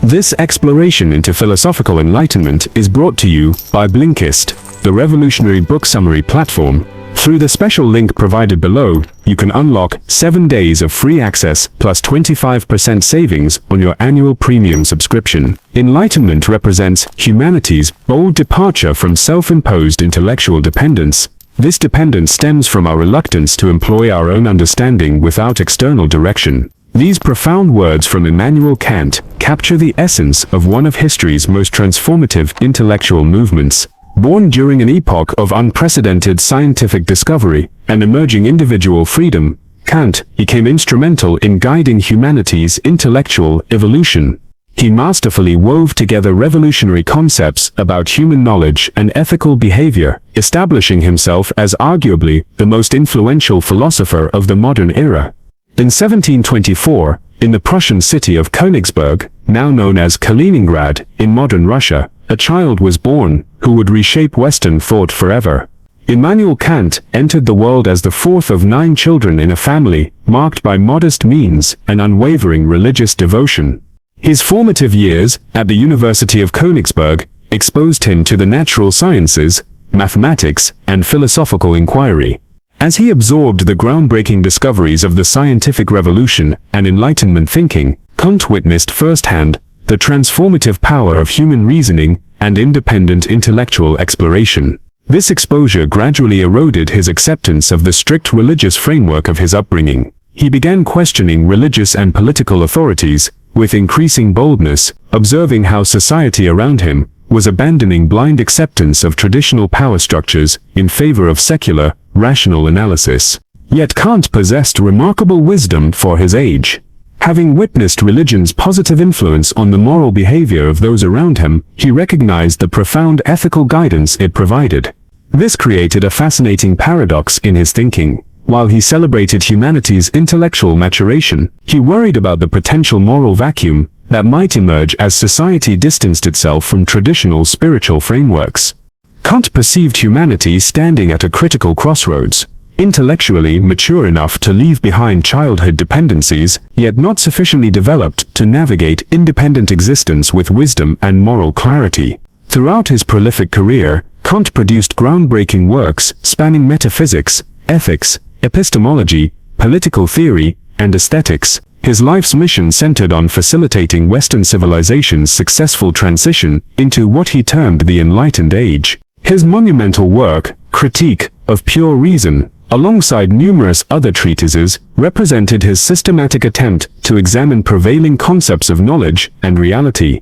This exploration into philosophical enlightenment is brought to you by Blinkist, the revolutionary book summary platform. Through the special link provided below, you can unlock 7 days of free access plus 25% savings on your annual premium subscription. Enlightenment represents humanity's bold departure from self-imposed intellectual dependence. This dependence stems from our reluctance to employ our own understanding without external direction. These profound words from Immanuel Kant capture the essence of one of history's most transformative intellectual movements. Born during an epoch of unprecedented scientific discovery and emerging individual freedom, Kant became instrumental in guiding humanity's intellectual evolution. He masterfully wove together revolutionary concepts about human knowledge and ethical behavior, establishing himself as arguably the most influential philosopher of the modern era. In 1724, in the Prussian city of Königsberg, now known as Kaliningrad in modern Russia, a child was born who would reshape Western thought forever. Immanuel Kant entered the world as the fourth of 9 children in a family marked by modest means and unwavering religious devotion. His formative years at the University of Königsberg exposed him to the natural sciences, mathematics, and philosophical inquiry. As he absorbed the groundbreaking discoveries of the scientific revolution and Enlightenment thinking, Kant witnessed firsthand the transformative power of human reasoning and independent intellectual exploration. This exposure gradually eroded his acceptance of the strict religious framework of his upbringing. He began questioning religious and political authorities with increasing boldness, observing how society around him was abandoning blind acceptance of traditional power structures in favor of secular, rational analysis. Yet Kant possessed remarkable wisdom for his age. Having witnessed religion's positive influence on the moral behavior of those around him, he recognized the profound ethical guidance it provided. This created a fascinating paradox in his thinking. While he celebrated humanity's intellectual maturation, he worried about the potential moral vacuum that might emerge as society distanced itself from traditional spiritual frameworks. Kant perceived humanity standing at a critical crossroads. Intellectually mature enough to leave behind childhood dependencies, yet not sufficiently developed to navigate independent existence with wisdom and moral clarity. Throughout his prolific career, Kant produced groundbreaking works spanning metaphysics, ethics, epistemology, political theory, and aesthetics. His life's mission centered on facilitating Western civilization's successful transition into what he termed the Enlightened Age. His monumental work, Critique of Pure Reason, alongside numerous other treatises, represented his systematic attempt to examine prevailing concepts of knowledge and reality.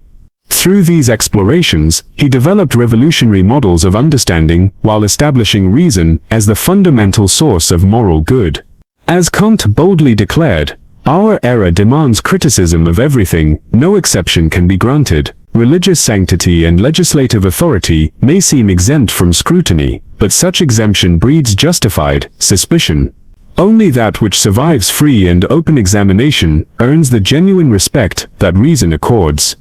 Through these explorations, he developed revolutionary models of understanding while establishing reason as the fundamental source of moral good. As Kant boldly declared, "Our era demands criticism of everything, no exception can be granted. Religious sanctity and legislative authority may seem exempt from scrutiny, but such exemption breeds justified suspicion. Only that which survives free and open examination earns the genuine respect that reason accords."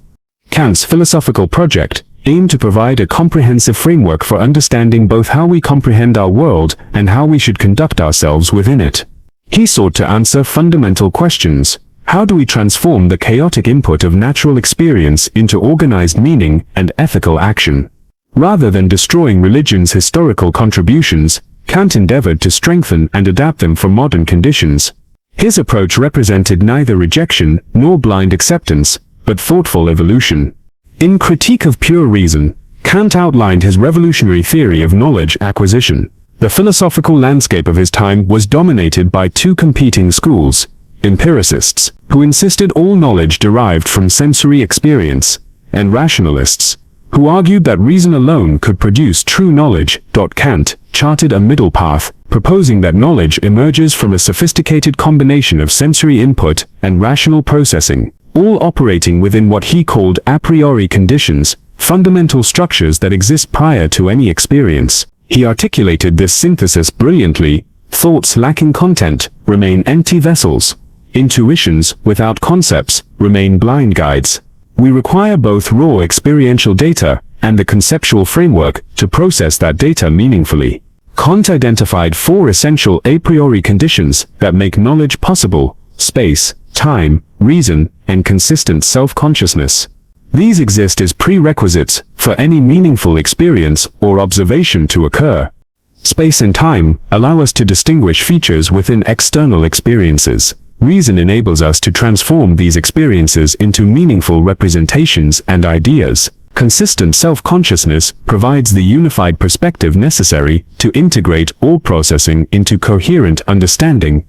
Kant's philosophical project aimed to provide a comprehensive framework for understanding both how we comprehend our world and how we should conduct ourselves within it. He sought to answer fundamental questions. How do we transform the chaotic input of natural experience into organized meaning and ethical action? Rather than destroying religion's historical contributions, Kant endeavored to strengthen and adapt them for modern conditions. His approach represented neither rejection nor blind acceptance, but thoughtful evolution. In Critique of Pure Reason, Kant outlined his revolutionary theory of knowledge acquisition. The philosophical landscape of his time was dominated by 2 competing schools: empiricists, who insisted all knowledge derived from sensory experience, and rationalists, who argued that reason alone could produce true knowledge. Kant charted a middle path, proposing that knowledge emerges from a sophisticated combination of sensory input and rational processing, all operating within what he called a priori conditions, fundamental structures that exist prior to any experience. He articulated this synthesis brilliantly: thoughts lacking content remain empty vessels. Intuitions without concepts remain blind guides. We require both raw experiential data and the conceptual framework to process that data meaningfully. Kant identified 4 essential a priori conditions that make knowledge possible: space, time, reason, and consistent self-consciousness. These exist as prerequisites for any meaningful experience or observation to occur. Space and time allow us to distinguish features within external experiences. Reason enables us to transform these experiences into meaningful representations and ideas. Consistent self-consciousness provides the unified perspective necessary to integrate all processing into coherent understanding.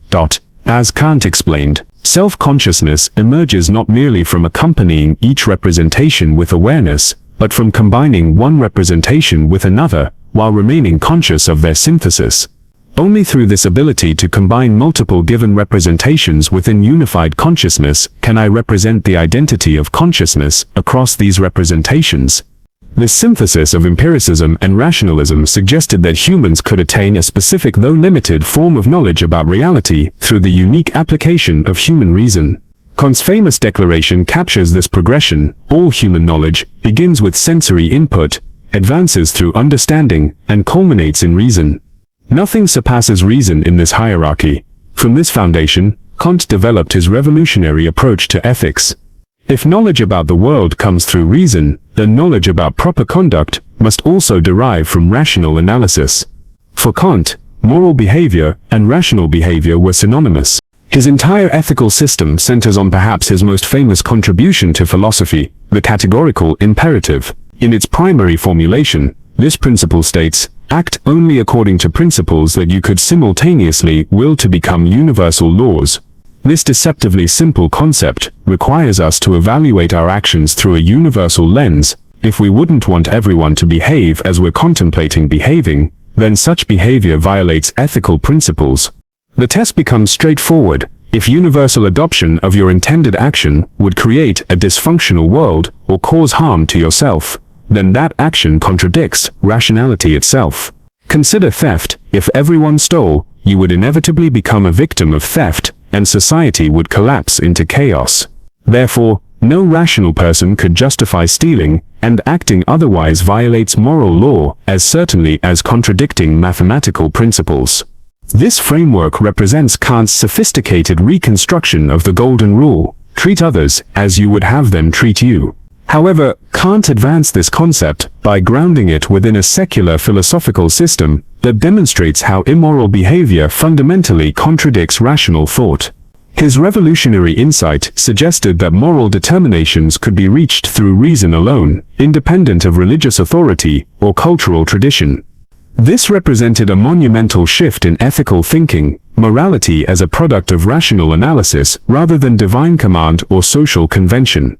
As Kant explained, self-consciousness emerges not merely from accompanying each representation with awareness, but from combining one representation with another, while remaining conscious of their synthesis. Only through this ability to combine multiple given representations within unified consciousness can I represent the identity of consciousness across these representations. This synthesis of empiricism and rationalism suggested that humans could attain a specific though limited form of knowledge about reality through the unique application of human reason. Kant's famous declaration captures this progression. All human knowledge begins with sensory input, advances through understanding, and culminates in reason. Nothing surpasses reason in this hierarchy. From this foundation, Kant developed his revolutionary approach to ethics. If knowledge about the world comes through reason, then knowledge about proper conduct must also derive from rational analysis. For Kant, moral behavior and rational behavior were synonymous. His entire ethical system centers on perhaps his most famous contribution to philosophy, the categorical imperative. In its primary formulation, this principle states, "Act only according to principles that you could simultaneously will to become universal laws." This deceptively simple concept requires us to evaluate our actions through a universal lens. If we wouldn't want everyone to behave as we're contemplating behaving, then such behavior violates ethical principles. The test becomes straightforward. If universal adoption of your intended action would create a dysfunctional world or cause harm to yourself, then that action contradicts rationality itself. Consider theft. If everyone stole, you would inevitably become a victim of theft, and society would collapse into chaos. Therefore, no rational person could justify stealing, and acting otherwise violates moral law, as certainly as contradicting mathematical principles. This framework represents Kant's sophisticated reconstruction of the Golden Rule: treat others as you would have them treat you. However, Kant advanced this concept by grounding it within a secular philosophical system that demonstrates how immoral behavior fundamentally contradicts rational thought. His revolutionary insight suggested that moral determinations could be reached through reason alone, independent of religious authority or cultural tradition. This represented a monumental shift in ethical thinking, morality as a product of rational analysis rather than divine command or social convention.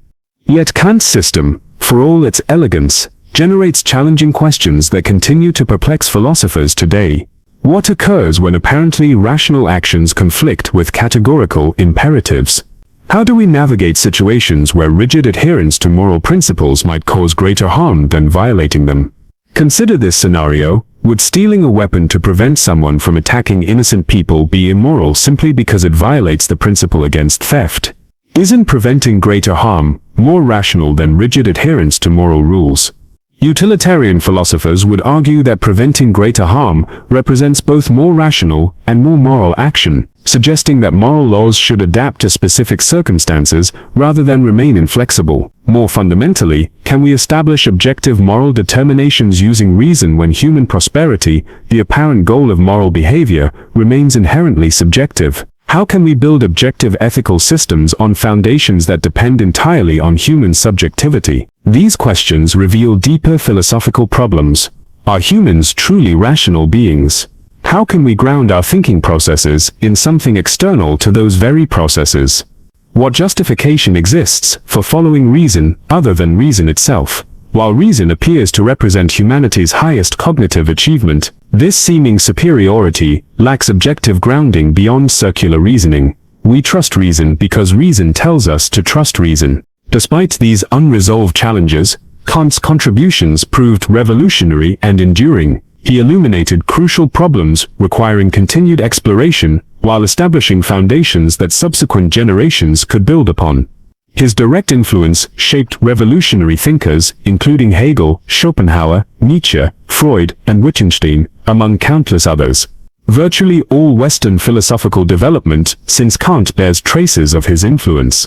Yet Kant's system, for all its elegance, generates challenging questions that continue to perplex philosophers today. What occurs when apparently rational actions conflict with categorical imperatives? How do we navigate situations where rigid adherence to moral principles might cause greater harm than violating them? Consider this scenario. Would stealing a weapon to prevent someone from attacking innocent people be immoral simply because it violates the principle against theft? Isn't preventing greater harm more rational than rigid adherence to moral rules? Utilitarian philosophers would argue that preventing greater harm represents both more rational and more moral action, suggesting that moral laws should adapt to specific circumstances rather than remain inflexible. More fundamentally, can we establish objective moral determinations using reason when human prosperity, the apparent goal of moral behavior, remains inherently subjective? How can we build objective ethical systems on foundations that depend entirely on human subjectivity? These questions reveal deeper philosophical problems. Are humans truly rational beings? How can we ground our thinking processes in something external to those very processes? What justification exists for following reason other than reason itself? While reason appears to represent humanity's highest cognitive achievement, this seeming superiority lacks objective grounding beyond circular reasoning. We trust reason because reason tells us to trust reason. Despite these unresolved challenges, Kant's contributions proved revolutionary and enduring. He illuminated crucial problems requiring continued exploration, while establishing foundations that subsequent generations could build upon. His direct influence shaped revolutionary thinkers, including Hegel, Schopenhauer, Nietzsche, Freud, and Wittgenstein, among countless others. Virtually all Western philosophical development since Kant bears traces of his influence.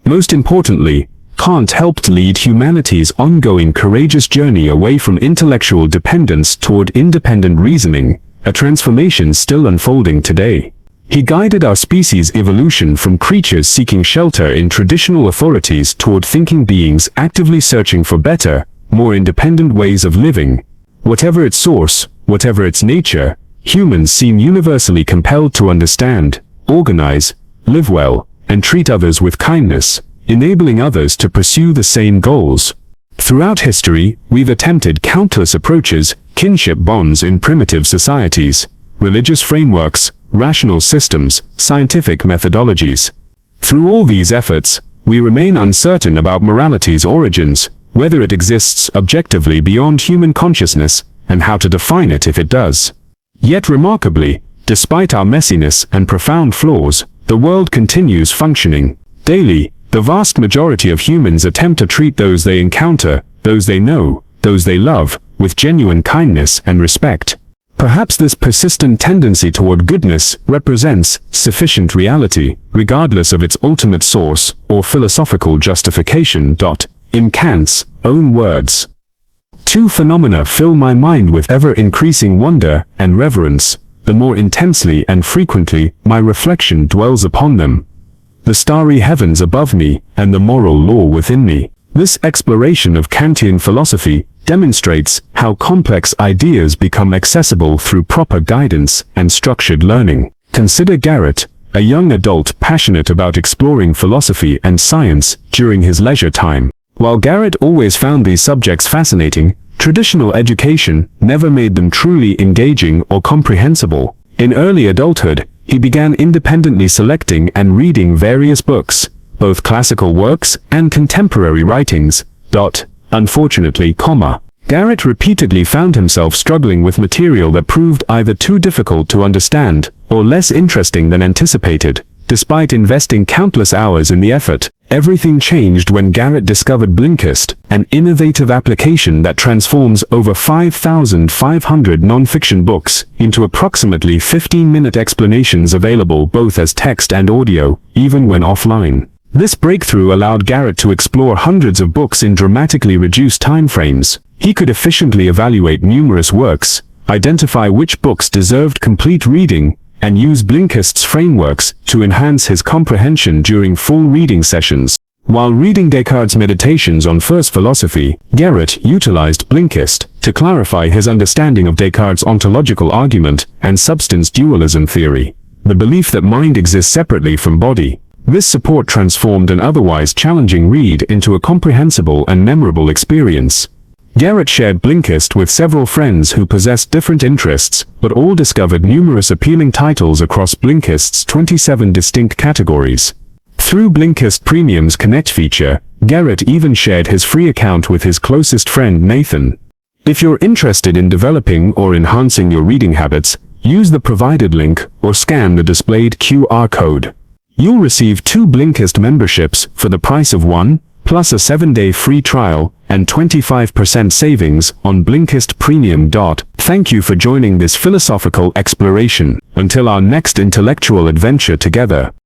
Most importantly, Kant helped lead humanity's ongoing courageous journey away from intellectual dependence toward independent reasoning, a transformation still unfolding today. He guided our species' evolution from creatures seeking shelter in traditional authorities toward thinking beings actively searching for better, more independent ways of living. Whatever its source, whatever its nature, humans seem universally compelled to understand, organize, live well, and treat others with kindness, enabling others to pursue the same goals. Throughout history, we've attempted countless approaches, kinship bonds in primitive societies, religious frameworks, rational systems, scientific methodologies. Through all these efforts, we remain uncertain about morality's origins, whether it exists objectively beyond human consciousness, and how to define it if it does. Yet remarkably, despite our messiness and profound flaws, the world continues functioning. Daily, the vast majority of humans attempt to treat those they encounter, those they know, those they love, with genuine kindness and respect. Perhaps this persistent tendency toward goodness represents sufficient reality, regardless of its ultimate source or philosophical justification. In Kant's own words, two phenomena fill my mind with ever-increasing wonder and reverence, the more intensely and frequently my reflection dwells upon them. The starry heavens above me, and the moral law within me. This exploration of Kantian philosophy demonstrates how complex ideas become accessible through proper guidance and structured learning. Consider Garrett, a young adult passionate about exploring philosophy and science during his leisure time. While Garrett always found these subjects fascinating, traditional education never made them truly engaging or comprehensible. In early adulthood, he began independently selecting and reading various books, both classical works and contemporary writings. Unfortunately, Garrett repeatedly found himself struggling with material that proved either too difficult to understand or less interesting than anticipated. Despite investing countless hours in the effort, everything changed when Garrett discovered Blinkist, an innovative application that transforms over 5,500 non-fiction books into approximately 15-minute explanations available both as text and audio, even when offline. This breakthrough allowed Garrett to explore hundreds of books in dramatically reduced timeframes. He could efficiently evaluate numerous works, identify which books deserved complete reading, and use Blinkist's frameworks to enhance his comprehension during full reading sessions. While reading Descartes' Meditations on First Philosophy, Garrett utilized Blinkist to clarify his understanding of Descartes' ontological argument and substance dualism theory, the belief that mind exists separately from body. This support transformed an otherwise challenging read into a comprehensible and memorable experience. Garrett shared Blinkist with several friends who possessed different interests, but all discovered numerous appealing titles across Blinkist's 27 distinct categories. Through Blinkist Premium's Connect feature, Garrett even shared his free account with his closest friend Nathan. If you're interested in developing or enhancing your reading habits, use the provided link or scan the displayed QR code. You'll receive 2 Blinkist memberships for the price of one, plus a 7-day free trial and 25% savings on Blinkist Premium. Thank you for joining this philosophical exploration. Until our next intellectual adventure together.